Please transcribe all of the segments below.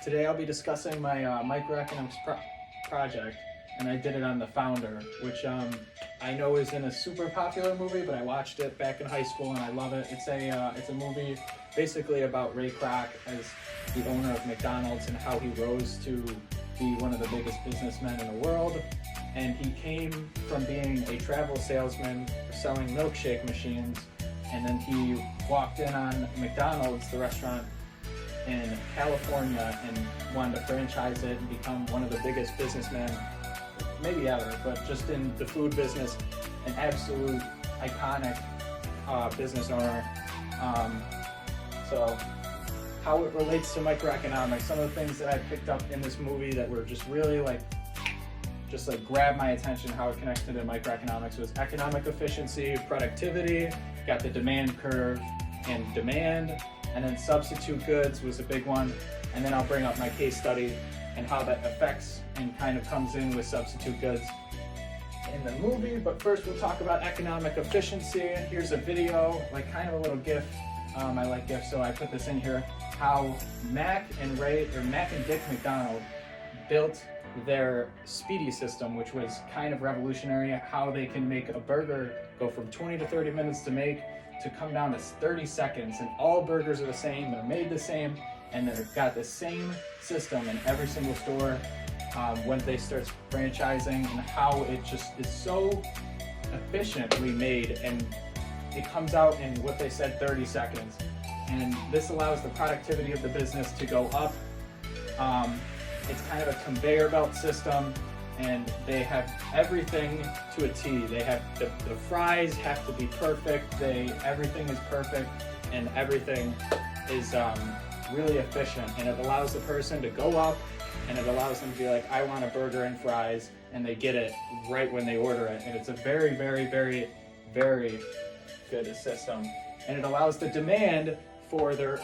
Today I'll be discussing my microeconomics project, and I did it on The Founder, which I know isn't a super popular movie, but I watched it back in high school and I love it. It's a movie basically about Ray Kroc as the owner of McDonald's and how he rose to be one of the biggest businessmen in the world. And he came from being a travel salesman selling milkshake machines, and then he walked in on McDonald's, the restaurant in California, and wanted to franchise it and become one of the biggest businessmen maybe ever, but just in the food business, an absolute iconic business owner. So how it relates to microeconomics, some of the things that I picked up in this movie that were just really just grabbed my attention, how it connected to microeconomics, was economic efficiency, productivity, got the demand curve and demand, and then substitute goods was a big one. And then I'll bring up my case study and how that affects and kind of comes in with substitute goods in the movie. But first we'll talk about economic efficiency. Here's a video, kind of a little GIF. I like GIFs, so I put this in here. How Mac and Dick McDonald built their Speedy system, which was kind of revolutionary, how they can make a burger go from 20 to 30 minutes to make to come down to 30 seconds, and all burgers are the same, they're made the same, and they've got the same system in every single store when they start franchising, and how it just is so efficiently made, and it comes out in what they said 30 seconds. And this allows the productivity of the business to go up. It's kind of a conveyor belt system, and they have everything to a T. They have the fries have to be perfect. Everything is perfect, and everything is really efficient. And it allows the person to go up, and it allows them to be like, I want a burger and fries, and they get it right when they order it. And it's a very, very, very, very good system. And it allows the demand for their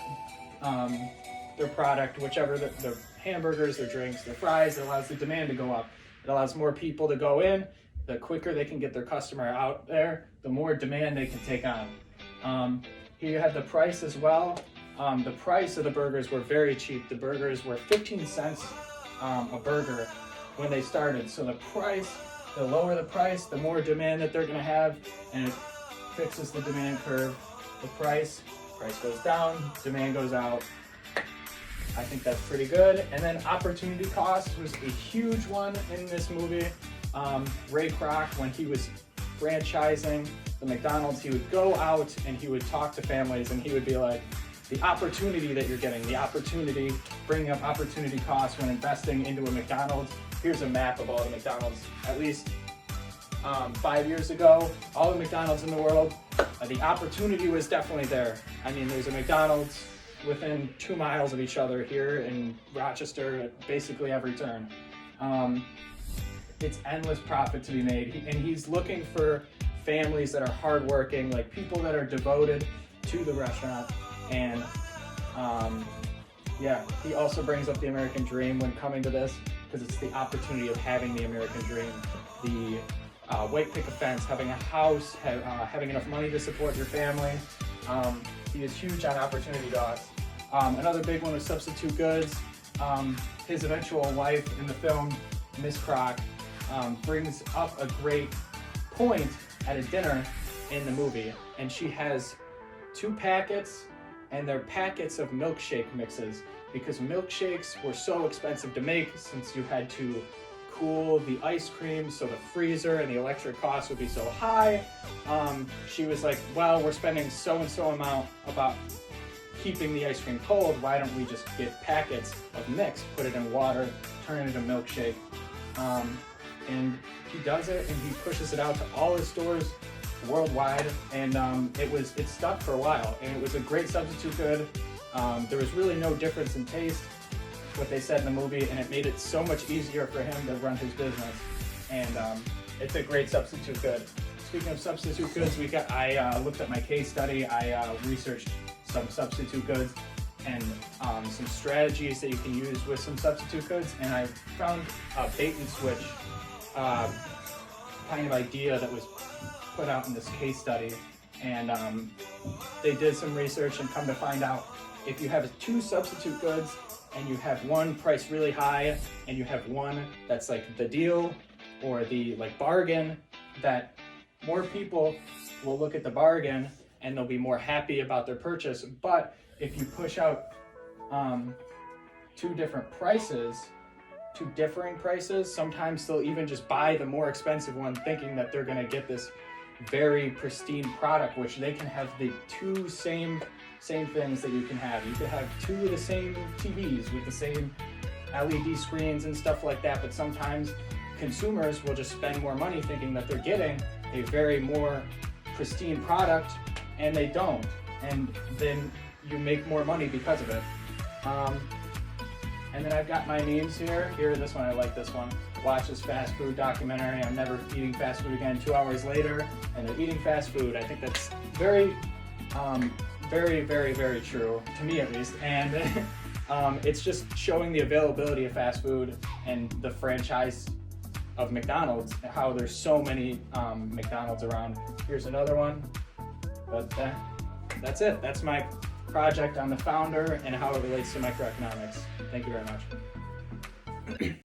product, whichever their hamburgers, their drinks, their fries. It allows the demand to go up. It allows more people to go in. The quicker they can get their customer out there, the more demand they can take on. Here you have the price as well. The price of the burgers were very cheap. The burgers were 15 cents a burger when they started. So the lower the price, the more demand that they're gonna have, and it fixes the demand curve. The price goes down, demand goes out. I think that's pretty good. And then opportunity cost was a huge one in this movie. Ray Kroc, when he was franchising the McDonald's, he would go out and he would talk to families, and he would be like, the opportunity that you're getting, bringing up opportunity costs when investing into a McDonald's. Here's a map of all the McDonald's, at least 5 years ago, all the McDonald's in the world. The opportunity was definitely there. I mean, there's a McDonald's within 2 miles of each other here in Rochester at basically every turn. It's endless profit to be made, and he's looking for families that are hardworking, like people that are devoted to the restaurant. And he also brings up the American dream when coming to this, because it's the opportunity of having the American dream. The white picket fence, having a house, having enough money to support your family. He is huge on opportunity costs. Another big one was substitute goods. His eventual wife in the film, Miss Kroc, brings up a great point at a dinner in the movie, and she has 2 packets, and they're packets of milkshake mixes, because milkshakes were so expensive to make since you had to cool the ice cream, so the freezer and the electric costs would be so high. She was like, well, we're spending so and so amount about keeping the ice cream cold, why don't we just get packets of mix, put it in water, turn it into milkshake. And he does it, and he pushes it out to all his stores worldwide, and it stuck for a while, and it was a great substitute good. There was really no difference in taste, what they said in the movie, and it made it so much easier for him to run his business. And it's a great substitute good. Speaking of substitute goods, I looked at my case study. I researched some substitute goods and some strategies that you can use with some substitute goods, and I found a bait and switch kind of idea that was put out in this case study. And they did some research and come to find out, if you have 2 substitute goods and you have one priced really high and you have one that's like the deal or the like bargain, that more people will look at the bargain and they'll be more happy about their purchase. But if you push out two differing prices, sometimes they'll even just buy the more expensive one thinking that they're gonna get this very pristine product, which they can have the two same things that you can have. You could have two of the same TVs with the same LED screens and stuff like that, but sometimes consumers will just spend more money thinking that they're getting a very more pristine product, and they don't, and then you make more money because of it. And then I've got my memes here. This one, I like this one. Watch this fast food documentary. I'm never eating fast food again. 2 hours later, and they're eating fast food. I think that's very, very true, to me at least. And it's just showing the availability of fast food and the franchise of McDonald's, how there's so many McDonald's around. Here's another one. But that's it. That's my project on the founder and how it relates to microeconomics. Thank you very much.